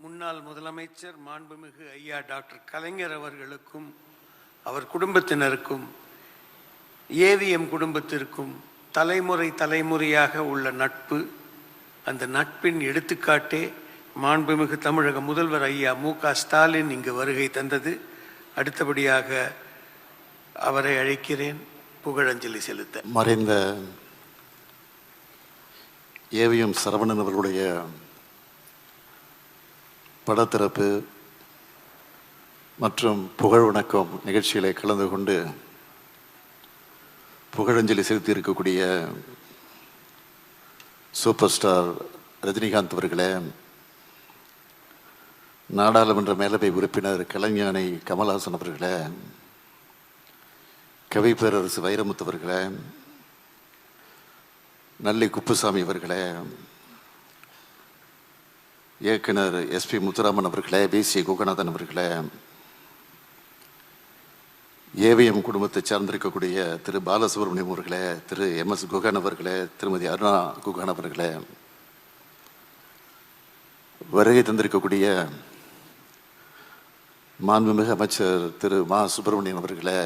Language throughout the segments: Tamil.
முன்னாள் முதலமைச்சர் மாண்புமிகு ஐயா டாக்டர் கலைஞர் அவர்களுக்கும் அவர் குடும்பத்தினருக்கும் ஏவிஎம் குடும்பத்திற்கும் தலைமுறையாக உள்ள நட்பு, அந்த நட்பின் எடுத்துக்காட்டே மாண்புமிகு தமிழக முதல்வர் ஐயா மு.க. ஸ்டாலின் இங்கு வருகை தந்தது. அடுத்தபடியாக அவரை அழைக்கிறேன் புகழஞ்சலி செலுத்த. மறைந்த ஏவிஎம் சரவணன் அவர்களுடைய படத்திறப்பு மற்றும் புகழ் வணக்கம் நிகழ்ச்சிகளை கலந்து கொண்டு புகழஞ்சலி செலுத்தி இருக்கக்கூடிய சூப்பர் ஸ்டார் ரஜினிகாந்த் அவர்களே, நாடாளுமன்ற மேலவை உறுப்பினர் கலைஞானி கமல்ஹாசன் அவர்களே, கவி பேரரசு வைரமுத்து அவர்களே, நல்லி குப்புசாமி அவர்களே, இயக்குனர் எஸ்பி முத்துராமன் அவர்களே, பிசி குகநாதன் அவர்களே, ஏவிஎம் குடும்பத்தை சார்ந்திருக்கக்கூடிய திரு பாலசுப்ரமணியம் அவர்களே, திரு எம்.எஸ். குகன் அவர்களே, திருமதி அருணா குகன் அவர்களே, வருகை தந்திருக்கக்கூடிய மாண்புமிகு அமைச்சர் திரு மா சுப்பிரமணியன் அவர்களே,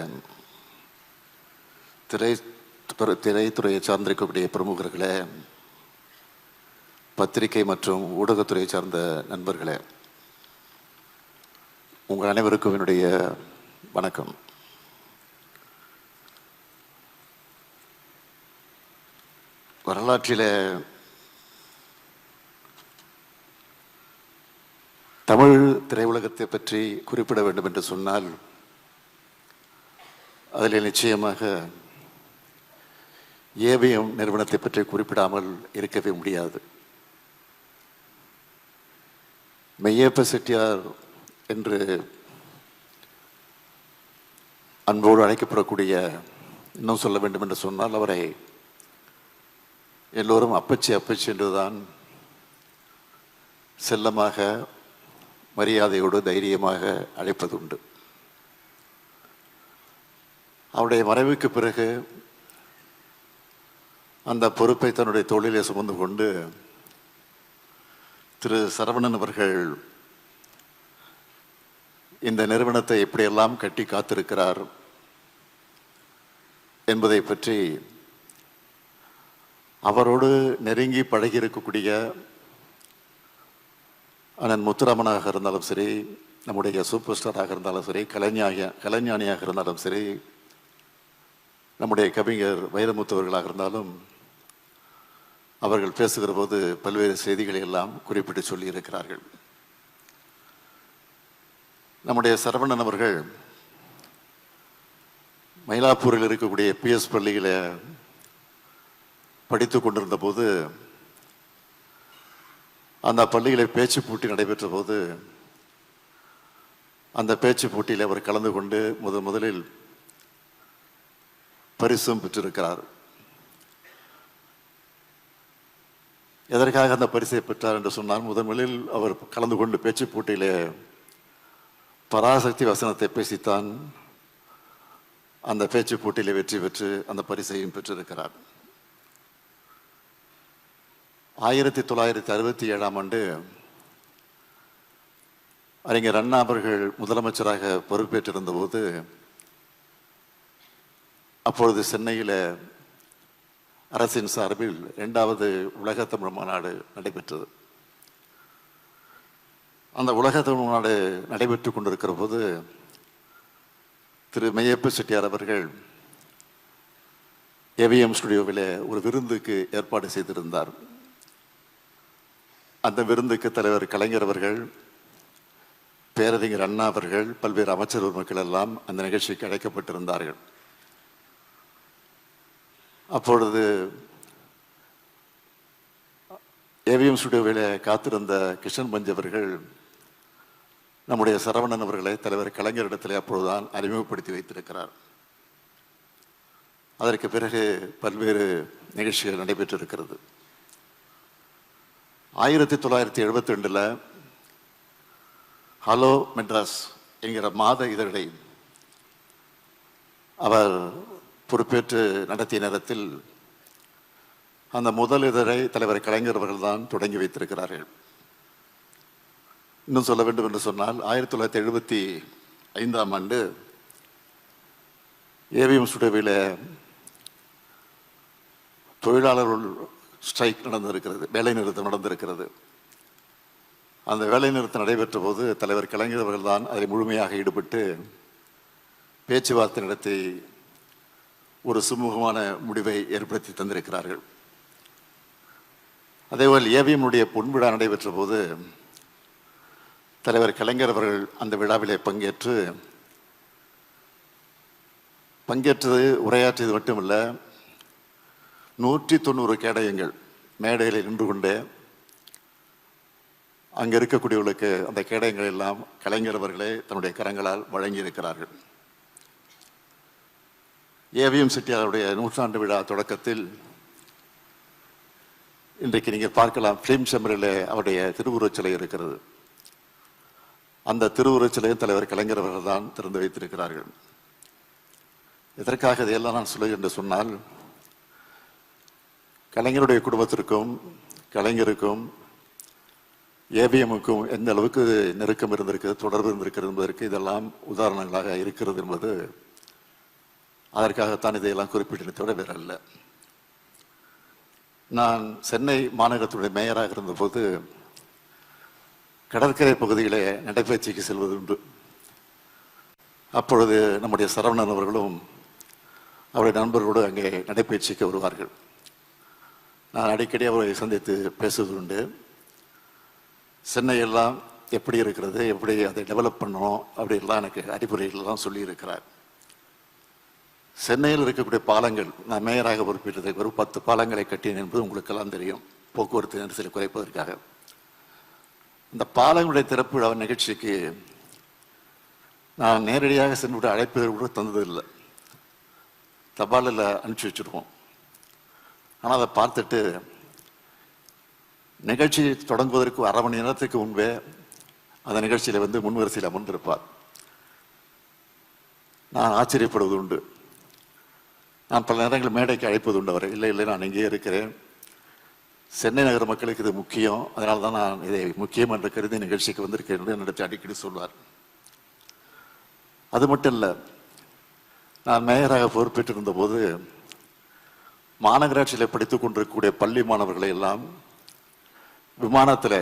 திரைத்துறையை சார்ந்திருக்கக்கூடிய பிரமுகர்களே, பத்திரிகை மற்றும் ஊடகத்துறையை சார்ந்த நண்பர்களே, உங்கள் அனைவருக்கும் என்னுடைய வணக்கம். வரலாற்றில் தமிழ் திரையுலகத்தை பற்றி குறிப்பிட வேண்டும் என்று சொன்னால் அதில் நிச்சயமாக ஏவிஎம் நிறுவனத்தை பற்றி குறிப்பிடாமல் இருக்கவே முடியாது. மெய்யப்ப செட்டியார் என்று அன்போடு அழைக்கப்படக்கூடிய, இன்னும் சொல்ல வேண்டும் என்று சொன்னால் அவரை எல்லோரும் அப்பச்சி அப்பச்சி என்றுதான் செல்லமாக மரியாதையோடு தைரியமாக அழைப்பது உண்டு. அவருடைய மறைவுக்கு பிறகு அந்த பொறுப்பை தன்னுடைய தோளிலே சுமந்து கொண்டு திரு சரவணன் அவர்கள் இந்த நிறுவனத்தை எப்படியெல்லாம் கட்டி காத்திருக்கிறார் என்பதை பற்றி அவரோடு நெருங்கி பழகி இருக்கக்கூடிய அண்ணன் முத்துராமனாக இருந்தாலும் சரி, நம்முடைய சூப்பர் ஸ்டாராக இருந்தாலும் சரி, கலைஞானியாக இருந்தாலும் சரி, நம்முடைய கவிஞர் வைரமுத்து அவர்களாக இருந்தாலும் அவர்கள் பேசுகிற போது பல்வேறு செய்திகளை எல்லாம் குறிப்பிட்டு சொல்லியிருக்கிறார்கள். நம்முடைய சரவணன் அவர்கள் மயிலாப்பூரில் இருக்கக்கூடிய பிஎஸ் பள்ளியில் படித்து கொண்டிருந்த போது, அந்த பள்ளியில் பேச்சு போட்டி நடைபெற்ற போது அந்த பேச்சு போட்டியில் அவர் கலந்து கொண்டு முதலில் பரிசும் பெற்றிருக்கிறார். எதற்காக அந்த பரிசை பெற்றார் என்று சொன்னால், முதலில் அவர் கலந்து கொண்டு பேச்சு போட்டியிலே பராசக்தி வசனத்தை பேசித்தான் அந்த பேச்சு போட்டியிலே வெற்றி பெற்று அந்த பரிசையும் பெற்றிருக்கிறார். 1967ஆம் ஆண்டு அறிஞர் அண்ணா அவர்கள் முதலமைச்சராக பொறுப்பேற்றிருந்த போது, அப்பொழுது சென்னையில் அரசின் சார்பில் 2வது உலக தமிழ் மாநாடு நடைபெற்றது. அந்த உலக தமிழ் மாநாடு நடைபெற்று கொண்டிருக்கிற போது திரு மெய்யப்ப செட்டியார் அவர்கள் ஏவிஎம் ஸ்டுடியோவில் ஒரு விருந்துக்கு ஏற்பாடு செய்திருந்தார். அந்த விருந்துக்கு தலைவர் கலைஞர் அவர்கள், பேரறிஞர் அண்ணா அவர்கள், பல்வேறு அமைச்சர் மக்கள் எல்லாம் அந்த நிகழ்ச்சிக்கு அழைக்கப்பட்டிருந்தார்கள். அப்பொழுது ஏவிஎம் ஸ்டுடியோவில் காத்திருந்த கிருஷ்ணன் பஞ்ச் அவர்கள் நம்முடைய சரவணன் அவர்களை தலைவர் கலைஞரிடத்தில் அப்பொழுதுதான் அறிமுகப்படுத்தி வைத்திருக்கிறார். அதற்கு பிறகு பல்வேறு நிகழ்ச்சிகள் நடைபெற்றிருக்கிறது. 1972 ஹலோ மெட்ராஸ் என்கிற மாத இதழை அவர் பொறுப்பேற்று நடத்திய நேரத்தில் அந்த முதல் இதழை தலைவர் கலைஞர் அவர்கள் தான் தொடங்கி வைத்திருக்கிறார்கள். இன்னும் சொல்ல வேண்டும் என்று சொன்னால் 1975ஆம் ஆண்டு ஏவிஎம் ஸ்டுடியோவில் தொழிலாளர்கள் ஸ்ட்ரைக் நடந்திருக்கிறது, வேலை நிறுத்தம் நடந்திருக்கிறது. அந்த வேலை நிறுத்தம் நடைபெற்ற போது தலைவர் கலைஞர் அவர்கள் தான் அதில் முழுமையாக ஈடுபட்டு பேச்சுவார்த்தை நடத்தி ஒரு சுமூகமான முடிவை ஏற்படுத்தி தந்திருக்கிறார்கள். அதேபோல் ஏவிஎம்னுடைய பொன்விழா நடைபெற்ற போது தலைவர் கலைஞர் அவர்கள் அந்த விழாவிலே பங்கேற்றது உரையாற்றியது மட்டுமல்ல, 190 கேடயங்கள் மேடையில் நின்று கொண்டே அங்கே இருக்கக்கூடியவர்களுக்கு அந்த கேடயங்கள் எல்லாம் கலைஞர் அவர்களே தன்னுடைய கரங்களால் வழங்கியிருக்கிறார்கள். ஏவிஎம் செட்டியாருடைய 100ஆண்டு விழா தொடக்கத்தில் இன்றைக்கு நீங்கள் பார்க்கலாம், ஃபிலிம் சேம்பரில் அவருடைய திருவுருவச் சிலை இருக்கிறது. அந்த திருவுருவச் சிலையும் தலைவர் கலைஞர் அவர்கள் தான் திறந்து வைத்திருக்கிறார்கள். எதற்காக இதையெல்லாம் நான் சொல்லுகிறேன் என்று சொன்னால், கலைஞருடைய குடும்பத்திற்கும் கலைஞருக்கும் ஏவிஎம்முக்கும் எந்த அளவுக்கு நெருக்கம் இருந்திருக்கிறது, தொடர்பு இருந்திருக்கிறது என்பதற்கு இதெல்லாம் உதாரணங்களாக இருக்கிறது என்பது அதற்காகத்தான் இதையெல்லாம் குறிப்பிட்டதை தவிர வேற அல்ல. நான் சென்னை மாநகரத்துடைய மேயராக இருந்தபோது கடற்கரை பகுதியிலே நடைபயிற்சிக்கு செல்வது உண்டு. அப்பொழுது நம்முடைய சரவணன் அவர்களும் அவருடைய நண்பர்களோடு அங்கே நடைபயிற்சிக்கு வருவார்கள். நான் அடிக்கடி அவரை சந்தித்து பேசுவது உண்டு. சென்னையெல்லாம் எப்படி இருக்கிறது, எப்படி அதை டெவலப் பண்ணணும் அப்படின்லாம் எனக்கு அறிவுரைகள்லாம் சொல்லியிருக்கிறார். சென்னையில் இருக்கக்கூடிய பாலங்கள், நான் மேயராக பொறுப்பேற்றதுக்கு ஒரு 10 பாலங்களை கட்டினேன் என்பது உங்களுக்கெல்லாம் தெரியும், போக்குவரத்து நெரிசலை குறைப்பதற்காக. இந்த பாலங்களுடைய திறப்பு விழா நிகழ்ச்சிக்கு நான் நேரடியாக சென்று அழைப்பதை கூட தந்ததில்லை, தபாலில் அனுப்பிச்சி வச்சுருவோம். ஆனால் அதை பார்த்துட்டு நிகழ்ச்சி தொடங்குவதற்கு 1/2 மணி நேரத்துக்கு முன்பே அந்த நிகழ்ச்சியில் முன்வரிசையில் அமர்ந்திருப்பார். நான் ஆச்சரியப்படுவது உண்டு. நான் பல நேரங்களில் மேடைக்கு அழைப்பது உண்டு அவரை. இல்லை நான் இங்கேயே இருக்கிறேன், சென்னை நகர மக்களுக்கு இது முக்கியம், அதனால தான் நான் இதை முக்கியம் என்று கருதி நிகழ்ச்சிக்கு வந்திருக்கேன் என்று என்னிடத்தில் அடிக்கடி சொல்வார். அது மட்டும் இல்லை, நான் மேயராக பொறுப்பேற்றிருந்த போது மாநகராட்சியில் படித்துக் கொண்டிருக்கக்கூடிய பள்ளி மாணவர்களை எல்லாம் விமானத்தில்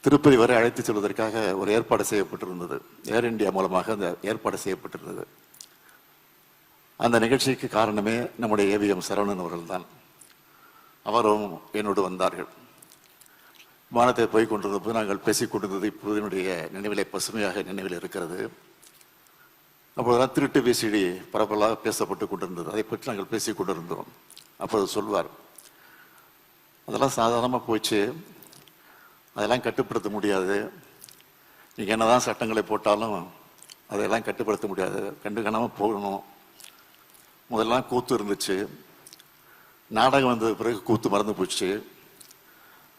திருப்பதி வரை அழைத்து செல்வதற்காக ஒரு ஏற்பாடு செய்யப்பட்டிருந்தது. ஏர் இந்தியா மூலமாக அந்த ஏற்பாடு செய்யப்பட்டிருந்தது. அந்த நிகழ்ச்சிக்கு காரணமே நம்முடைய ஏவிஎம் சரவணன் அவர்கள் தான். அவரும் என்னோடு வந்தார்கள். விமானத்தை போய் கொண்டிருந்த போது நாங்கள் பேசிக் கொண்டிருந்தது இப்போது என்னுடைய நினைவிலே பசுமையாக நினைவில் இருக்கிறது. அப்போதெல்லாம் திருட்டு விசிடி பரவலாக பேசப்பட்டு கொண்டிருந்தது. அதை பற்றி நாங்கள் பேசிக் கொண்டிருந்தோம். அப்போது சொல்வார், அதெல்லாம் சாதாரணமாக போச்சு, அதெல்லாம் கட்டுப்படுத்த முடியாது, நீங்கள் என்னதான் சட்டங்களை போட்டாலும் அதையெல்லாம் கட்டுப்படுத்த முடியாது, கண்டுக்காமல் போகணும். முதல்லாம் கூத்து இருந்துச்சு, நாடகம் வந்த பிறகு கூத்து மறந்து போச்சு,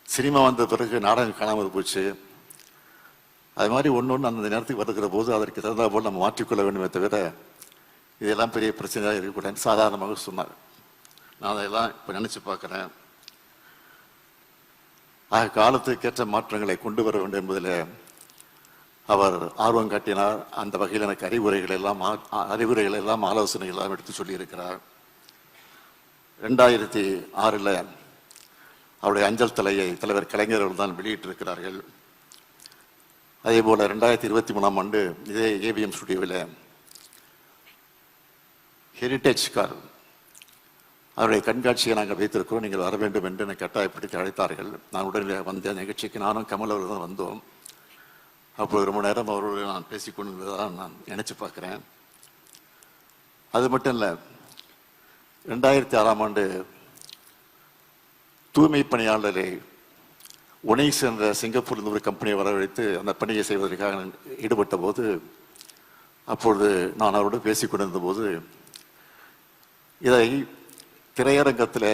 சினிமா வந்த பிறகு நாடகம் காணாமல் போச்சு. அது மாதிரி ஒன்று அந்த நேரத்துக்கு வருகிற போது அதற்கு தகுந்த போல் நம்ம மாற்றிக்கொள்ள வேண்டுமே தவிர இதெல்லாம் பெரிய பிரச்சனையாக இருக்கக்கூடாதுன்னு சாதாரணமாக சொன்னார். நான் அதையெல்லாம் இப்போ நினச்சி பார்க்குறேன். ஆக காலத்துக்கேற்ற மாற்றங்களை கொண்டு வர வேண்டும் என்பதில் அவர் ஆர்வம் காட்டினார். அந்த வகையில் எனக்கு அறிவுரைகள் எல்லாம் ஆலோசனைகள் எல்லாம் எடுத்து சொல்லியிருக்கிறார். 2006 அவருடைய அஞ்சல் தலையை தலைவர் கலைஞர் அவர்கள் தான் வெளியிட்டிருக்கிறார்கள். அதே போல் 2023ஆம் ஆண்டு இதே ஏவிஎம் ஸ்டுடியோவில் ஹெரிட்டேஜ் கார் அவருடைய கண்காட்சியை நாங்கள் வைத்திருக்கிறோம், நீங்கள் வர வேண்டும் என்று என்னை கட்டாயப்படுத்தி அழைத்தார்கள். நான் உடனே வந்த நிகழ்ச்சிக்கு நானும் கமல் அவர்கள் தான் வந்தோம். அப்போது ரொம்ப நேரம் அவரோடு நான் பேசிக்கொண்டிருந்ததான் நான் நினச்சி பார்க்குறேன். அது மட்டும் இல்லை, 2006ஆம் ஆண்டு தூய்மை பணியாளரை ஒனைஸ் என்ற சிங்கப்பூரில் ஒரு கம்பெனியை வரவழைத்து அந்த பணியை செய்வதற்காக ஈடுபட்ட போது, அப்பொழுது நான் அவரோடு பேசிக் கொண்டிருந்த போது, இதை திரையரங்கத்தில்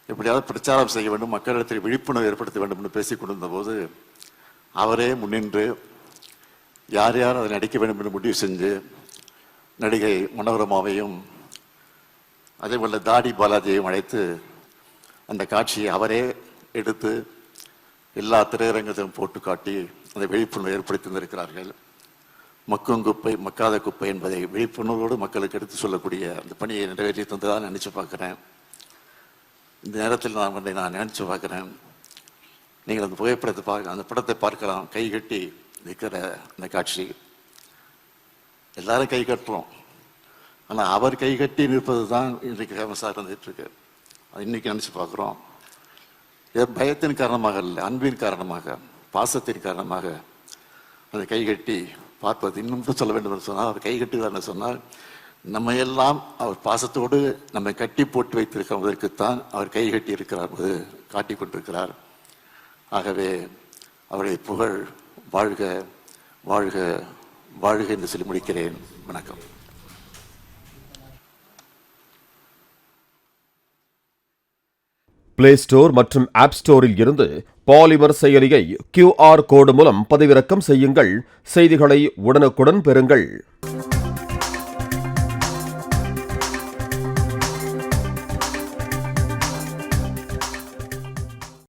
எப்படியாவது பிரச்சாரம் செய்ய வேண்டும், மக்களிடத்தில் விழிப்புணர்வு ஏற்படுத்த வேண்டும் என்று பேசிக் கொண்டிருந்த போது அவரே முன்னின்று யார் யார் அதை நடிக்க வேண்டும் என்று முடிவு செஞ்சு நடிகை மனோரமாவையும் அதேபோல் தாடி பாலாஜியையும் அழைத்து அந்த காட்சியை அவரே எடுத்து எல்லா திரையரங்கத்தையும் போட்டு காட்டி அந்த விழிப்புணர்வு ஏற்படுத்தி வந்திருக்கிறார்கள். மக்கும் குப்பை மக்காத குப்பை என்பதை விழிப்புணர்வோடு மக்களுக்கு எடுத்து சொல்லக்கூடிய அந்த பணியை நிறைவேற்றி தந்ததாக நினைச்சு பார்க்குறேன். இந்த நேரத்தில் நான் நினைச்சு பார்க்குறேன், நீங்கள் அந்த புகைப்படத்தை அந்த படத்தை பார்க்கலாம். கை கட்டி நிற்கிற அந்த காட்சி எல்லாரும் கை கட்டுறோம். ஆனால் அவர் கை கட்டி நிற்பது தான் இன்றைக்கு ஃபேமஸாக இருந்துட்டு இருக்கு. அது இன்னைக்கு நினச்சி பார்க்குறோம். பயத்தின் காரணமாக இல்லை, அன்பின் காரணமாக, பாசத்தின் காரணமாக அந்த கை கட்டி பார்ப்பது. இன்னும் சொல்ல வேண்டும் என்று சொன்னால், அவர் கை கட்டுவார்னு சொன்னால் நம்ம எல்லாம் அவர் பாசத்தோடு நம்மை கட்டி போட்டு வைத்திருக்கிறதற்குத்தான் அவர் கை கட்டி இருக்கிறார் என்பது காட்டி கொண்டிருக்கிறார். ஆகவே அவருடைய புகழ் வாழ்க வாழ்க வாழ்க என்று சொல்லி முடிக்கிறேன். வணக்கம். பிளே ஸ்டோர் மற்றும் ஆப் ஸ்டோரில் இருந்து பாலிமர் செயலியை QR கோடு மூலம் பதிவிறக்கம் செய்யுங்கள். செய்திகளை உடனுக்குடன் பெறுங்கள்.